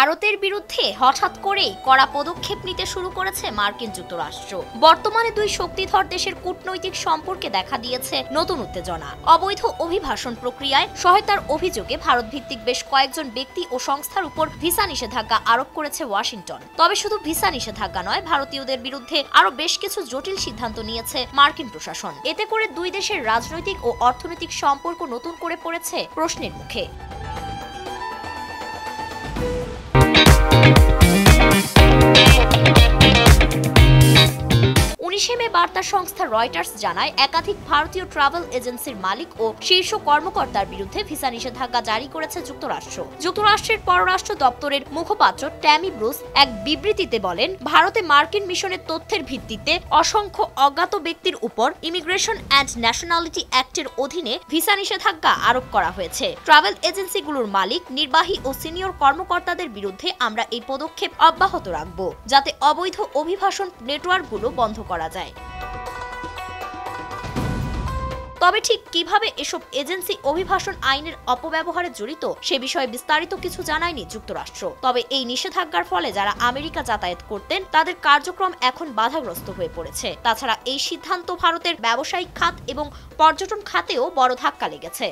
ভারতের বিরুদ্ধে হঠাৎ করেই কড়া পদক্ষেপ নিতে শুরু করেছে মার্কিন যুক্তরাষ্ট্র। বর্তমানে দুই শক্তিধর দেশের কূটনৈতিক সম্পর্কে দেখা দিয়েছে নতুন উত্তেজনা। অবৈধ অভিবাসন প্রক্রিয়ায় সহায়তার অভিযোগে ভারত ভিত্তিক বেশ কয়েকজন ব্যক্তি ও সংস্থার উপর ভিসা নিষেধাজ্ঞা আরোপ করেছে ওয়াশিংটন। তবে শুধু ভিসা নিষেধাজ্ঞা নয়, ভারতীয়দের বিরুদ্ধে আরো বেশ কিছু জটিল সিদ্ধান্ত নিয়েছে মার্কিন প্রশাসন। এতে করে দুই দেশের রাজনৈতিক ও অর্থনৈতিক সম্পর্ক নতুন করে পড়েছে প্রশ্নের মুখে। 19 মে বার্তা সংস্থা রয়টার্স জানায়, একাধিক ভারতীয় ট্রাভেল এজেন্সির মালিক ও শীর্ষ কর্মকর্তার বিরুদ্ধে ভিসা নিষেধাজ্ঞা জারি করেছে যুক্তরাষ্ট্র। যুক্তরাষ্ট্রের পররাষ্ট্র দপ্তরের মুখপাত্র ট্যামি ব্রুস এক বিবৃতিতে বলেন, ভারতে মার্কিন মিশনের তথ্যের ভিত্তিতে অসংখ্য অজ্ঞাত ব্যক্তির উপর ইমিগ্রেশন অ্যান্ড ন্যাশনালিটি অ্যাক্টের অধীনে ভিসা নিষেধাজ্ঞা আরোপ করা হয়েছে। ট্রাভেল এজেন্সিগুলোর মালিক, নির্বাহী ও সিনিয়র কর্মকর্তাদের বিরুদ্ধে আমরা এই পদক্ষেপ অব্যাহত রাখব, যাতে অবৈধ অভিবাসন নেটওয়ার্কগুলো বন্ধ করা যায়। তবে ঠিক কিভাবে এসব এজেন্সি অভিবাসন আইনের অপব্যবহারে জড়িত সে বিষয়ে বিস্তারিত কিছু জানায়নি যুক্তরাষ্ট্র। তবে এই নিষেধাজ্ঞার ফলে যারা আমেরিকা যাতায়াত করতেন তাদের কার্যক্রম এখন বাধাগ্রস্ত হয়ে পড়েছে। তাছাড়া এই সিদ্ধান্ত ভারতের ব্যবসায়িক খাত এবং পর্যটন খাতেও বড় ধাক্কা লেগেছে।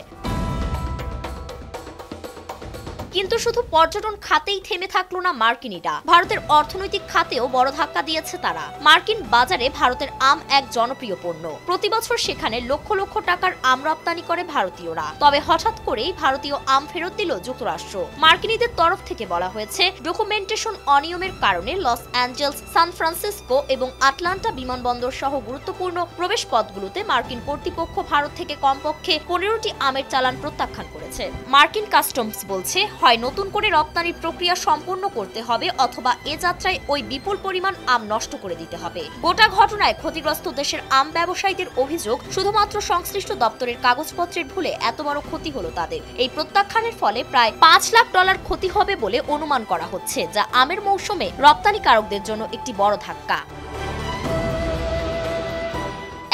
কিন্তু শুধু পর্যটন খাতেই থেমে থাকলো না মার্কিনিরা, ভারতের অর্থনৈতিক খাতেও বড় ধাক্কা দিয়েছে তারা। মার্কিন বাজারে ভারতের আম এক জনপ্রিয় পণ্য। প্রতি বছর সেখানে লক্ষ লক্ষ টাকার আম রপ্তানি করে ভারতীয়রা। তবে হঠাৎ করেই ভারতীয় আম ফেরত দিল যুক্তরাষ্ট্র। মার্কিনীদের তরফ থেকে বলা হয়েছে, ডকুমেন্টেশন অনিয়মের কারণে লস অ্যাঞ্জেলস, সান ফ্রান্সিসকো এবং আটলান্টা বিমানবন্দর সহ গুরুত্বপূর্ণ প্রবেশ পথগুলোতে মার্কিন কর্তৃপক্ষ ভারত থেকে কমপক্ষে 15টি আমের চালান প্রত্যাখ্যান করেছে। মার্কিন কাস্টমস বলছে, হয় নতুন করে রপ্তানির প্রক্রিয়া সম্পূর্ণ করতে হবে অথবা এ যাত্রায় ওই বিপুল পরিমাণ আম নষ্ট করে দিতে হবে। গোটা ঘটনায় ক্ষতিগ্রস্ত দেশের আম ব্যবসায়ীদের অভিযোগ, শুধুমাত্র সংশ্লিষ্ট দপ্তরের কাগজপত্রের ভুলে এত বড় ক্ষতি হলো তাদের। এই প্রত্যাখ্যানের ফলে প্রায় $5 লাখ ক্ষতি হবে বলে অনুমান করা হচ্ছে, যা আমের মৌসুমে রপ্তানিকারকদের জন্য একটি বড় ধাক্কা।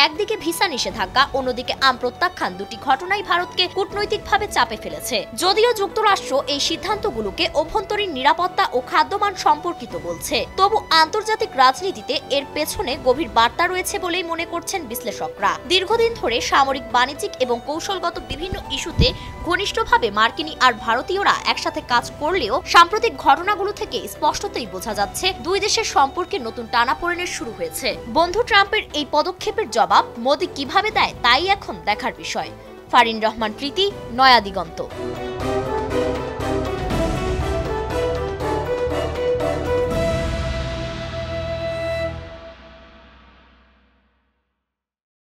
একদিকে ভিসা নিষেধাজ্ঞা, অন্যদিকে আম প্রত্যাখ্যান, দুটি ঘটনাই ভারতকে কূটনৈতিকভাবে চাপে ফেলেছে। যদিও যুক্তরাষ্ট্র এই সিদ্ধান্তগুলোকে অভ্যন্তরীণ নিরাপত্তা ও খাদ্যমান সম্পর্কিত বলছে, তবু আন্তর্জাতিক রাজনীতিতে এর পেছনে গভীর বার্তা রয়েছে বলেই মনে করছেন বিশ্লেষকরা। দীর্ঘদিন ধরে সামরিক, বাণিজ্যিক এবং কৌশলগত বিভিন্ন ইস্যুতে ঘনিষ্ঠভাবে মার্কিনী আর ভারতীয়রা একসাথে কাজ করলেও সাম্প্রতিক ঘটনাগুলো থেকে স্পষ্টতই বোঝা যাচ্ছে দুই দেশের সম্পর্কে নতুন টানাপোড়েনের শুরু হয়েছে। বন্ধু ট্রাম্পের এই পদক্ষেপের জবাব মোদি কিভাবে দেয় তাই এখন দেখার বিষয়। ফারিন রহমান প্রীতি, নয়া দিগন্ত।